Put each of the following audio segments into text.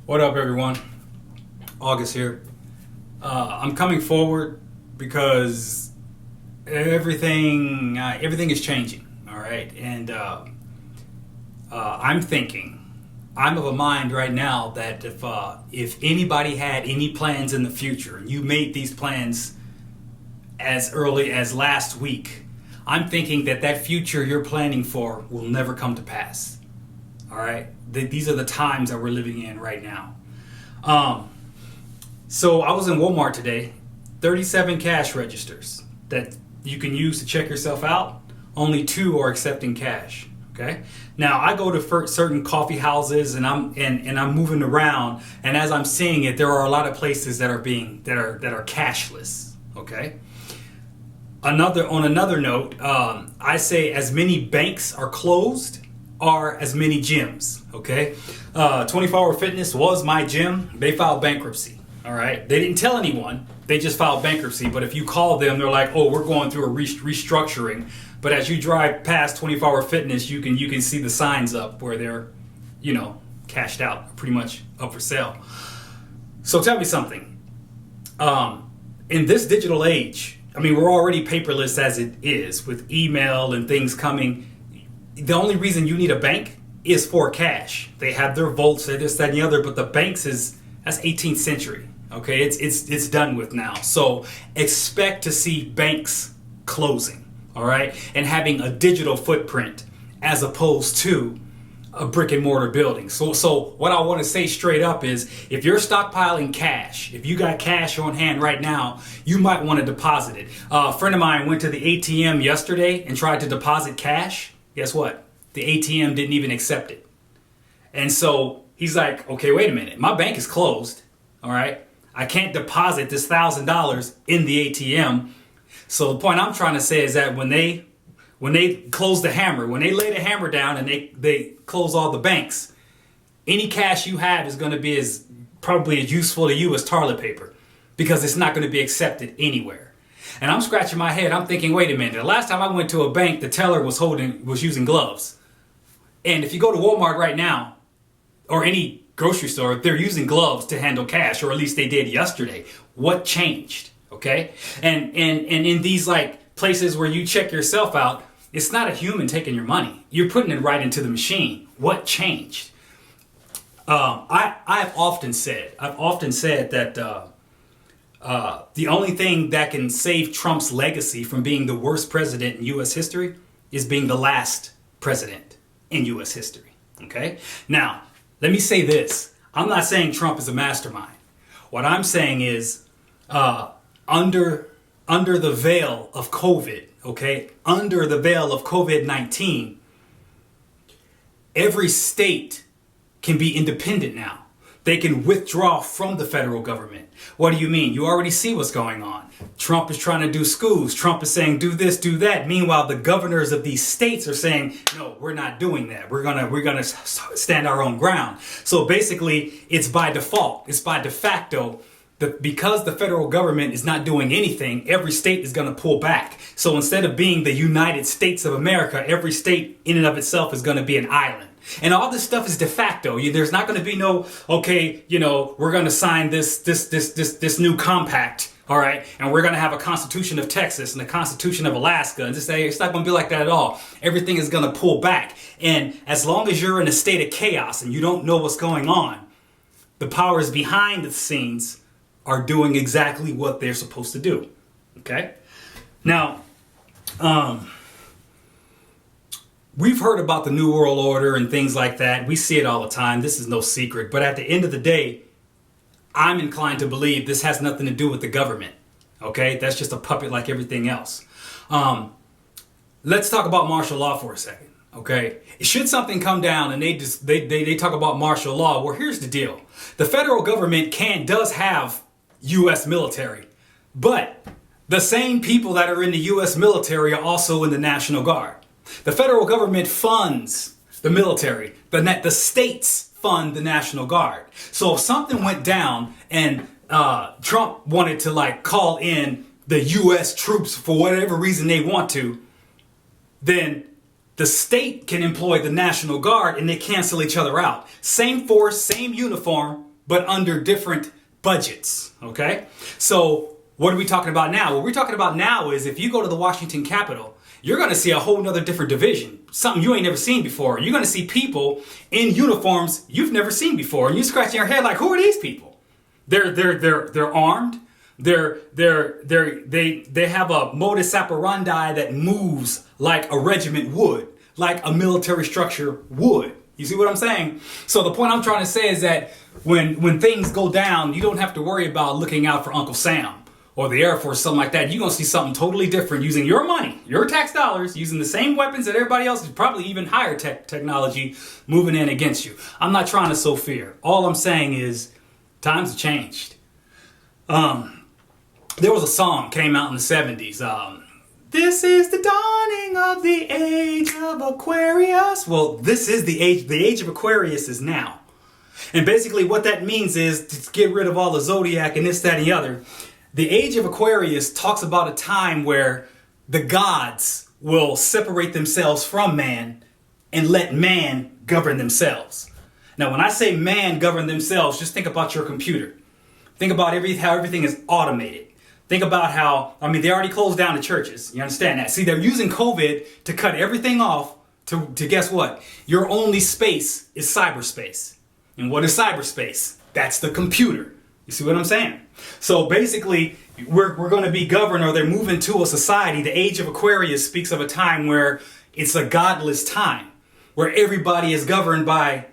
What up, everyone? August here. I'm coming forward because everything is changing. All right, and I'm of a mind right now that if anybody had any plans in the future, and you made these plans as early as last week, I'm thinking that future you're planning for will never come to pass. All right, these are the times that we're living in right now. So I was in Walmart today. 37 cash registers that you can use to check yourself out. Only 2 are accepting cash. Okay. Now I go to certain coffee houses and I'm moving around, and as I'm seeing it, there are a lot of places that are cashless. Okay. On another note, I say as many banks are closed are as many gyms. Okay. 24-Hour Fitness was my gym. They filed bankruptcy. All right. They didn't tell anyone. They just filed bankruptcy. But if you call them, they're like, "Oh, we're going through a restructuring." But as you drive past 24-Hour Fitness, you can see the signs up where they're, cashed out, pretty much up for sale. So tell me something. In this digital age, I mean, we're already paperless as it is with email and things coming. The only reason you need a bank is for cash. They have their vaults, they this, that, and the other, but the banks that's 18th century. Okay, it's done with now. So expect to see banks closing, all right, and having a digital footprint as opposed to a brick and mortar building. So what I want to say straight up is, if you're stockpiling cash, if you got cash on hand right now, you might want to deposit it. A friend of mine went to the ATM yesterday and tried to deposit cash. Guess what? The ATM didn't even accept it. And so he's like, okay, wait a minute. My bank is closed. All right. I can't deposit this $1,000 in the ATM. So the point I'm trying to say is that when they close the hammer, when they lay the hammer down and they close all the banks, any cash you have is going to be probably as useful to you as toilet paper, because it's not going to be accepted anywhere. And I'm scratching my head. I'm thinking, wait a minute. The last time I went to a bank, the teller was using gloves. And if you go to Walmart right now, or any grocery store, they're using gloves to handle cash, or at least they did yesterday. What changed? Okay. And in these like places where you check yourself out, it's not a human taking your money. You're putting it right into the machine. What changed? I've often said that the only thing that can save Trump's legacy from being the worst president in U.S. history is being the last president in U.S. history. Okay? Now, let me say this. I'm not saying Trump is a mastermind. What I'm saying is, under the veil of COVID, okay, under the veil of COVID-19, every state can be independent now. They can withdraw from the federal government. What do you mean? You already see what's going on. Trump is trying to do schools. Trump is saying do this, do that. Meanwhile, the governors of these states are saying, no, we're not doing that. We're gonna stand our own ground. So basically, it's by default. It's by de facto. Because the federal government is not doing anything, every state is going to pull back. So instead of being the United States of America, every state in and of itself is going to be an island. And all this stuff is de facto. There's not going to be no, okay, we're going to sign this new compact, all right, and we're going to have a Constitution of Texas and a Constitution of Alaska, and it's not going to be like that at all. Everything is going to pull back. And as long as you're in a state of chaos and you don't know what's going on, the powers behind the scenes are doing exactly what they're supposed to do. Okay? Now, we've heard about the New World Order and things like that. We see it all the time. This is no secret. But at the end of the day, I'm inclined to believe this has nothing to do with the government. Okay? That's just a puppet like everything else. Let's talk about martial law for a second. Okay? Should something come down and they talk about martial law, well, here's the deal. The federal government does have U.S. military, but the same people that are in the U.S. military are also in the National Guard. The federal government funds the military. The states fund the National Guard. So if something went down and Trump wanted to call in the U.S. troops for whatever reason they want to, then the state can employ the National Guard and they cancel each other out. Same force, same uniform, but under different budgets, okay? So what are we talking about now? What we're talking about now is if you go to the Washington Capitol, you're going to see a whole nother different division, something you ain't never seen before. You're going to see people in uniforms you've never seen before, and you're scratching your head like, who are these people? They're armed. They have a modus operandi that moves like a regiment would, like a military structure would. You see what I'm saying? So the point I'm trying to say is that when things go down, you don't have to worry about looking out for Uncle Sam or the Air Force, something like that. You're going to see something totally different using your money, your tax dollars, using the same weapons that everybody else is, probably even higher technology moving in against you. I'm not trying to sow fear. All I'm saying is times have changed. There was a song came out in the 70s. This is the dawning of the age of Aquarius. Well, this is the age of Aquarius is now. And basically what that means is to get rid of all the zodiac and this, that, and the other. The age of Aquarius talks about a time where the gods will separate themselves from man and let man govern themselves. Now, when I say man govern themselves, just think about your computer. Think about how everything is automated. Think about how, they already closed down the churches. You understand that? See, they're using COVID to cut everything off to guess what? Your only space is cyberspace. And what is cyberspace? That's the computer. You see what I'm saying? So basically, we're going to be governed, or they're moving to a society. The age of Aquarius speaks of a time where it's a godless time, where everybody is governed by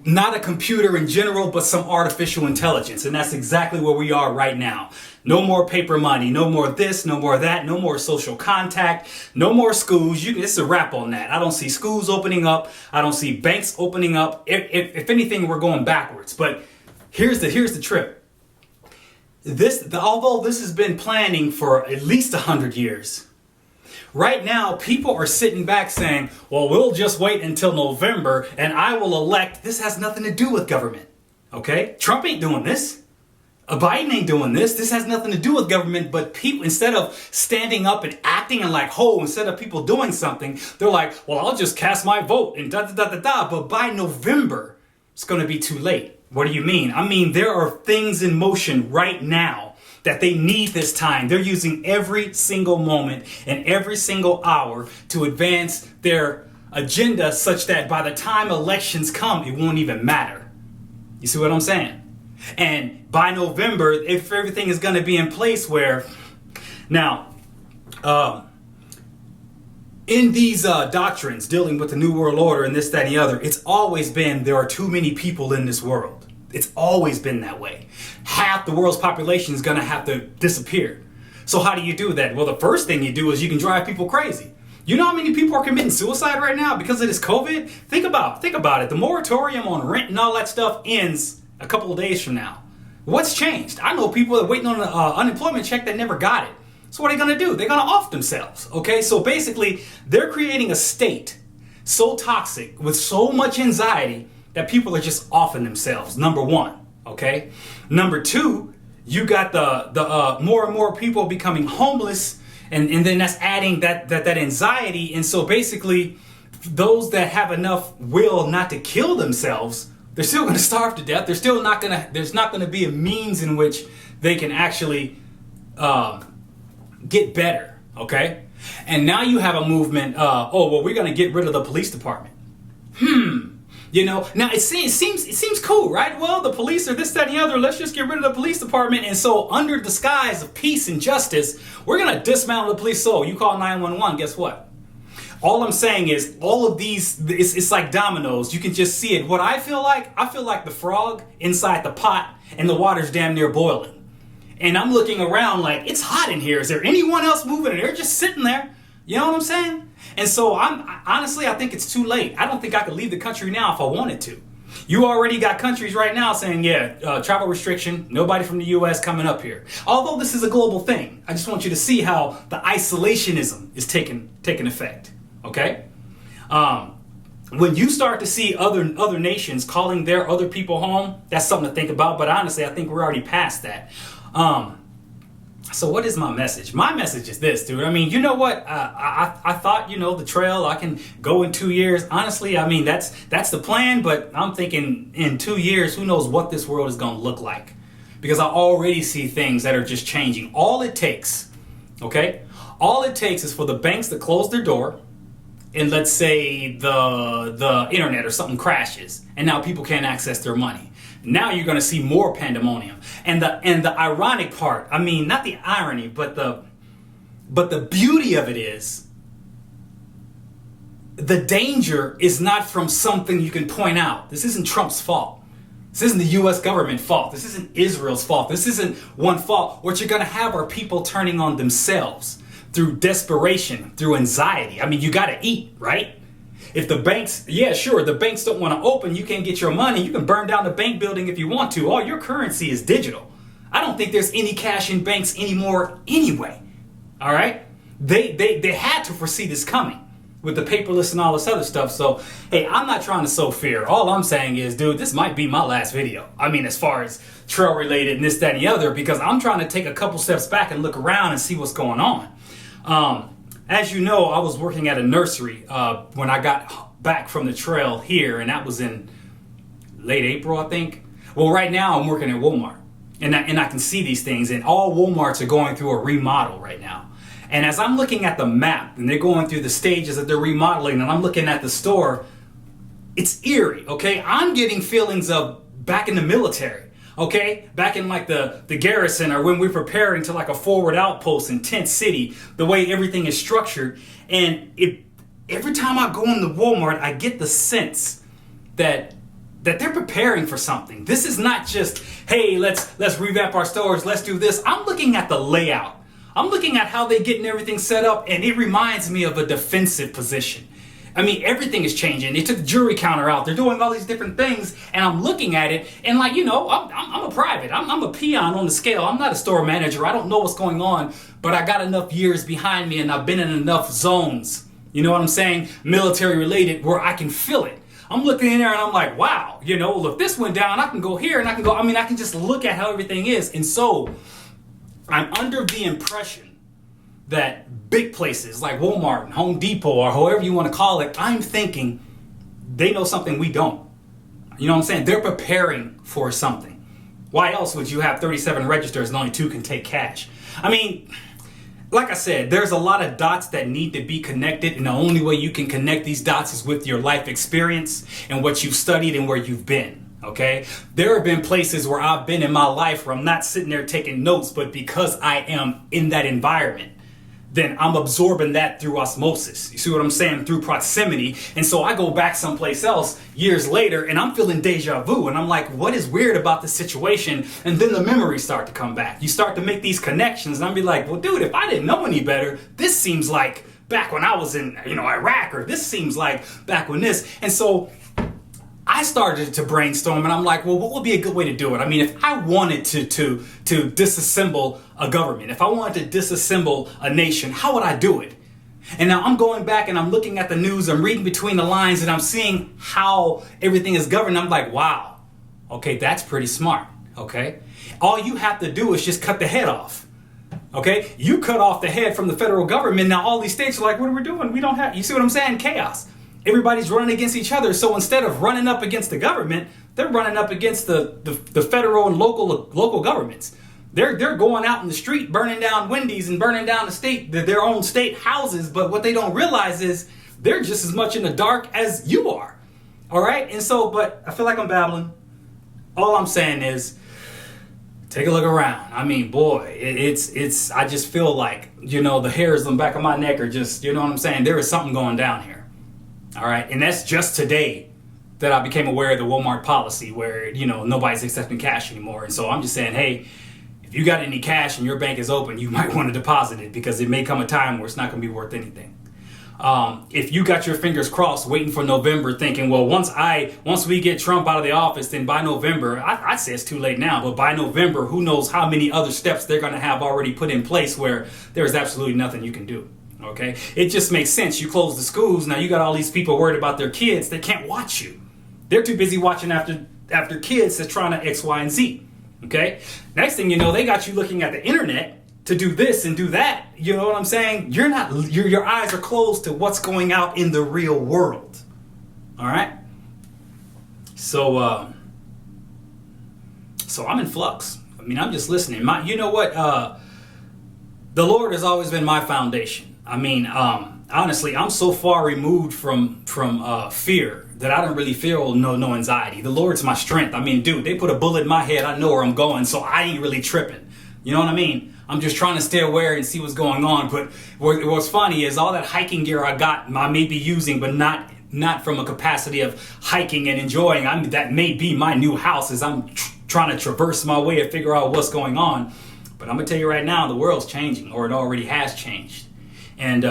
not a computer in general, but some artificial intelligence. And that's exactly where we are right now. No more paper money, no more this, no more that, no more social contact, no more schools. It's a wrap on that. I don't see schools opening up. I don't see banks opening up. If anything, we're going backwards. But here's the trip. Although this has been planning for at least 100 years, right now, people are sitting back saying, well, we'll just wait until November and I will elect. This has nothing to do with government. Okay? Trump ain't doing this. Biden ain't doing this. This has nothing to do with government, but people, instead of standing up and acting and like, instead of people doing something, they're like, well, I'll just cast my vote and da-da-da-da-da. But by November, it's going to be too late. What do you mean? There are things in motion right now that they need this time. They're using every single moment and every single hour to advance their agenda such that by the time elections come, it won't even matter. You see what I'm saying? And by November, if everything is going to be in place where... Now, in these doctrines dealing with the New World Order and this, that, and the other, it's always been there are too many people in this world. It's always been that way. Half the world's population is going to have to disappear. So how do you do that? Well, the first thing you do is you can drive people crazy. You know how many people are committing suicide right now because of this COVID? Think about it. The moratorium on rent and all that stuff ends a couple of days from now. What's changed? I know people that are waiting on an unemployment check that never got it. So what are they going to do? They're going to off themselves. Okay, so basically they're creating a state so toxic with so much anxiety that people are just offing themselves. Number one. Okay. Number two, you got the more and more people becoming homeless, and then that's adding that anxiety. And so basically, those that have enough will not to kill themselves, they're still going to starve to death. There's not going to be a means in which they can actually get better. Okay. And now you have a movement. We're going to get rid of the police department. Now it seems cool, right? Well, the police are this, that, and the other. Let's just get rid of the police department. And so under the guise of peace and justice, we're going to dismantle the police. So you call 911, guess what? All I'm saying is all of these, it's like dominoes. You can just see it. What I feel like the frog inside the pot and the water's damn near boiling. And I'm looking around like, it's hot in here. Is there anyone else moving? And they're just sitting there. You know what I'm saying? And so I think it's too late. I don't think I could leave the country now if I wanted to. You already got countries right now saying, travel restriction, nobody from the U.S. coming up here. Although this is a global thing, I just want you to see how the isolationism is taking effect. Okay? When you start to see other nations calling their other people home, that's something to think about. But honestly, I think we're already past that. So what is my message? My message is this, dude. I mean, you know what? I thought, the trail, I can go in 2 years. Honestly, I mean, that's the plan. But I'm thinking in 2 years, who knows what this world is going to look like? Because I already see things that are just changing. All it takes, okay? All it takes is for the banks to close their door, and let's say the internet or something crashes, and now people can't access their money. Now you're going to see more pandemonium. And the ironic part, I mean, not the irony, but the beauty of it is, the danger is not from something you can point out. This isn't Trump's fault. This isn't the U.S. government fault. This isn't Israel's fault. This isn't one fault. What you're going to have are people turning on themselves through desperation, through anxiety. I mean, you got to eat, right? If the banks, yeah, sure, the banks don't want to open, you can't get your money, you can burn down the bank building if you want to. All your currency is digital. I don't think there's any cash in banks anymore anyway. All right? They had to foresee this coming with the paperless and all this other stuff. So, hey, I'm not trying to sow fear. All I'm saying is, dude, this might be my last video. I mean, as far as trail related and this, that, and the other, because I'm trying to take a couple steps back and look around and see what's going on. As you know, I was working at a nursery when I got back from the trail here, and that was in late April, I think. Well, right now I'm working at Walmart, and I can see these things, and all Walmarts are going through a remodel right now. And as I'm looking at the map, and they're going through the stages that they're remodeling, and I'm looking at the store, it's eerie, okay? I'm getting feelings of back in the military. Okay, back in like the garrison, or when we're preparing to like a forward outpost in Tent City, the way everything is structured. And every time I go into Walmart, I get the sense that they're preparing for something. This is not just, hey, let's revamp our stores, let's do this. I'm looking at the layout. I'm looking at how they're getting everything set up, and it reminds me of a defensive position. I mean, everything is changing. They took the jury counter out. They're doing all these different things, and I'm looking at it, and like, I'm a private. I'm a peon on the scale. I'm not a store manager. I don't know what's going on, but I got enough years behind me, and I've been in enough zones, you know what I'm saying, military related, where I can feel it. I'm looking in there, and I'm like, wow, if this went down, I can go here, and I can just look at how everything is. And so I'm under the impression that big places like Walmart, Home Depot, or however you want to call it, I'm thinking they know something we don't. You know what I'm saying? They're preparing for something. Why else would you have 37 registers and only 2 can take cash? I mean, like I said, there's a lot of dots that need to be connected, and the only way you can connect these dots is with your life experience and what you've studied and where you've been. Okay, there have been places where I've been in my life where I'm not sitting there taking notes, but because I am in that environment, then I'm absorbing that through osmosis. You see what I'm saying? Through proximity. And so I go back someplace else years later, and I'm feeling deja vu. And I'm like, what is weird about this situation? And then the memories start to come back. You start to make these connections, and I'm be like, well, dude, if I didn't know any better, this seems like back when I was in, Iraq, or this seems like back when this. And so I started to brainstorm, and I'm like, well, what would be a good way to do it? I mean, if I wanted to disassemble a government, if I wanted to disassemble a nation, how would I do it? And now I'm going back and I'm looking at the news, I'm reading between the lines, and I'm seeing how everything is governed. I'm like, wow, okay, that's pretty smart, okay? All you have to do is just cut the head off, okay? You cut off the head from the federal government. Now all these states are like, what are we doing? We don't have, you see what I'm saying? Chaos. Everybody's running against each other. So instead of running up against the government, they're running up against the federal and local governments. They're going out in the street, burning down Wendy's and burning down their own state houses. But what they don't realize is they're just as much in the dark as you are. All right. And so, but I feel like I'm babbling. All I'm saying is, take a look around. I mean, boy, it's. I just feel like, the hairs on the back of my neck are just, you know what I'm saying? There is something going down here. All right. And that's just today that I became aware of the Walmart policy where, nobody's accepting cash anymore. And so I'm just saying, hey, if you got any cash and your bank is open, you might want to deposit it, because it may come a time where it's not going to be worth anything. If you got your fingers crossed waiting for November thinking, well, once we get Trump out of the office, then by November, I'd say it's too late now, but by November, who knows how many other steps they're going to have already put in place where there's absolutely nothing you can do. Okay, it just makes sense. You close the schools. Now you got all these people worried about their kids. They can't watch you. They're too busy watching after kids that's trying to X, Y, and Z. Okay. Next thing you know, they got you looking at the internet to do this and do that. You know what I'm saying? Your eyes are closed to what's going out in the real world. All right. So I'm in flux. I mean, I'm just listening. You know what? The Lord has always been my foundation. I mean, honestly, I'm so far removed from fear that I don't really feel no anxiety. The Lord's my strength. I mean, dude, they put a bullet in my head, I know where I'm going, so I ain't really tripping. You know what I mean? I'm just trying to stay aware and see what's going on. But what's funny is all that hiking gear I got, I may be using, but not from a capacity of hiking and enjoying. That may be my new house as I'm trying to traverse my way and figure out what's going on. But I'm gonna tell you right now, the world's changing, or it already has changed. And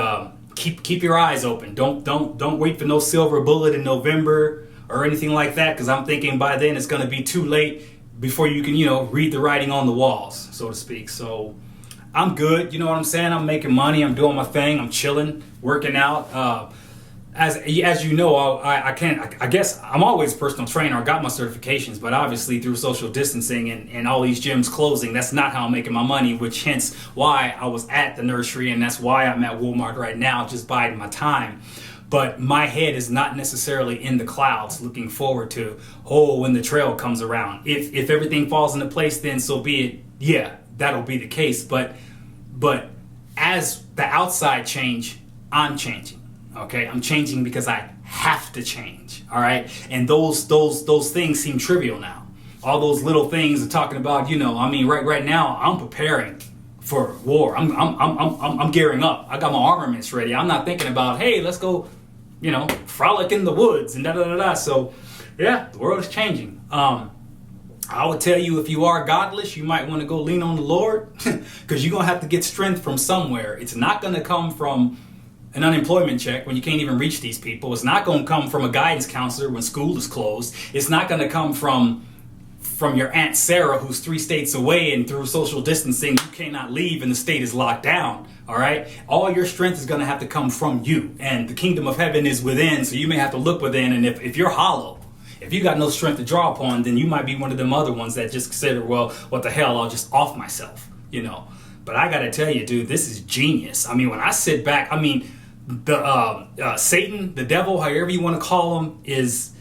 keep your eyes open. Don't wait for no silver bullet in November or anything like that, because I'm thinking by then it's gonna be too late before you can, read the writing on the walls, so to speak. So I'm good. You know what I'm saying? I'm making money. I'm doing my thing. I'm chilling, working out. As you know, I guess I'm always a personal trainer. I got my certifications, but obviously through social distancing and all these gyms closing, that's not how I'm making my money, which hence why I was at the nursery, and that's why I'm at Walmart right now, just biding my time. But my head is not necessarily in the clouds looking forward to, when the trail comes around. If everything falls into place, then so be it. Yeah, that'll be the case. But as the outside change, I'm changing. Okay, I'm changing because I have to change. All right, and those things seem trivial now. All those little things are talking about. Right now I'm preparing for war. I'm gearing up. I got my armaments ready. I'm not thinking about, hey, let's go, frolic in the woods and da da da da. So yeah, the world is changing. I would tell you, if you are godless, you might want to go lean on the Lord, because you're gonna have to get strength from somewhere. It's not gonna come from an unemployment check when you can't even reach these people. It's not going to come from a guidance counselor when school is closed. It's not going to come from your Aunt Sarah, who's 3 states away, and through social distancing you cannot leave and the state is locked down. All right, all your strength is going to have to come from you, and the kingdom of heaven is within, so you may have to look within. And if you're hollow, if you got no strength to draw upon, then you might be one of them other ones that just consider, well, what the hell, I'll just off myself. But I gotta tell you, dude, this is genius. I mean, when I sit back, the Satan, the devil, however you want to call him, is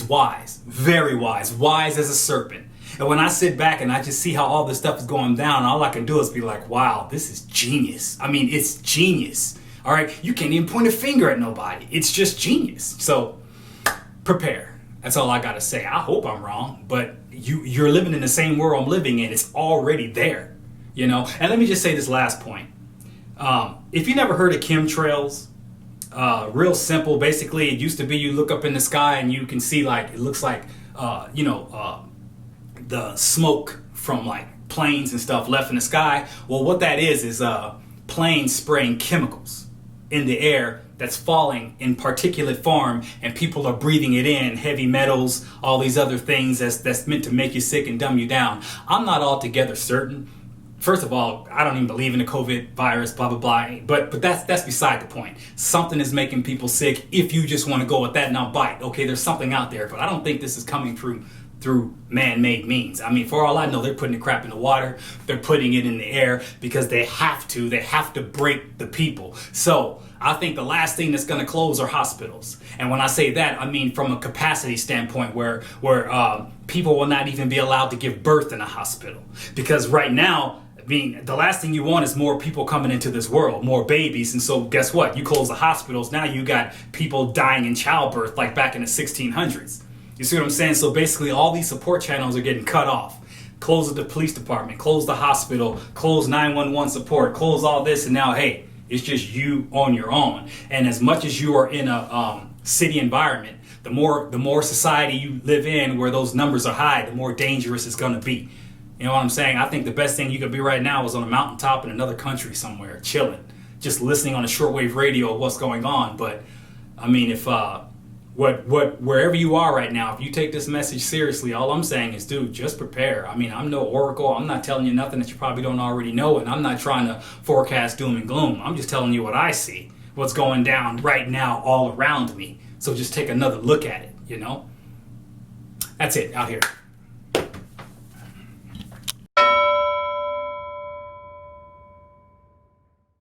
wise, very wise as a serpent. And when I sit back and I just see how all this stuff is going down, all I can do is be like, wow, this is genius. I mean, it's genius. All right, you can't even point a finger at nobody. It's just genius. So prepare. That's all I gotta say. I hope I'm wrong, but you're living in the same world I'm living in. It's already there, And let me just say this last point. If you never heard of chemtrails, real simple. Basically, it used to be you look up in the sky and you can see it looks like the smoke from planes and stuff left in the sky. Well, what that is planes spraying chemicals in the air that's falling in particulate form, and people are breathing it in, heavy metals, all these other things that's meant to make you sick and dumb you down. I'm not altogether certain. First of all, I don't even believe in the COVID virus, blah, blah, blah. But that's beside the point. Something is making people sick. If you just want to go with that, now bite. Okay, there's something out there, but I don't think this is coming through man-made means. I mean, for all I know, they're putting the crap in the water. They're putting it in the air because they have to. They have to break the people. So I think the last thing that's going to close are hospitals. And when I say that, I mean from a capacity standpoint where people will not even be allowed to give birth in a hospital. Because right now, the last thing you want is more people coming into this world, more babies. And so guess what? You close the hospitals. Now you got people dying in childbirth like back in the 1600s. You see what I'm saying? So basically all these support channels are getting cut off. Close the police department, close the hospital, close 911 support, close all this. And now, hey, it's just you on your own. And as much as you are in a city environment, the more society you live in where those numbers are high, the more dangerous it's going to be. You know what I'm saying? I think the best thing you could be right now is on a mountaintop in another country somewhere, chilling, just listening on a shortwave radio of what's going on. But I mean, if wherever you are right now, if you take this message seriously, all I'm saying is, dude, just prepare. I mean, I'm no oracle. I'm not telling you nothing that you probably don't already know, and I'm not trying to forecast doom and gloom. I'm just telling you what I see, what's going down right now all around me. So just take another look at it, That's it out here.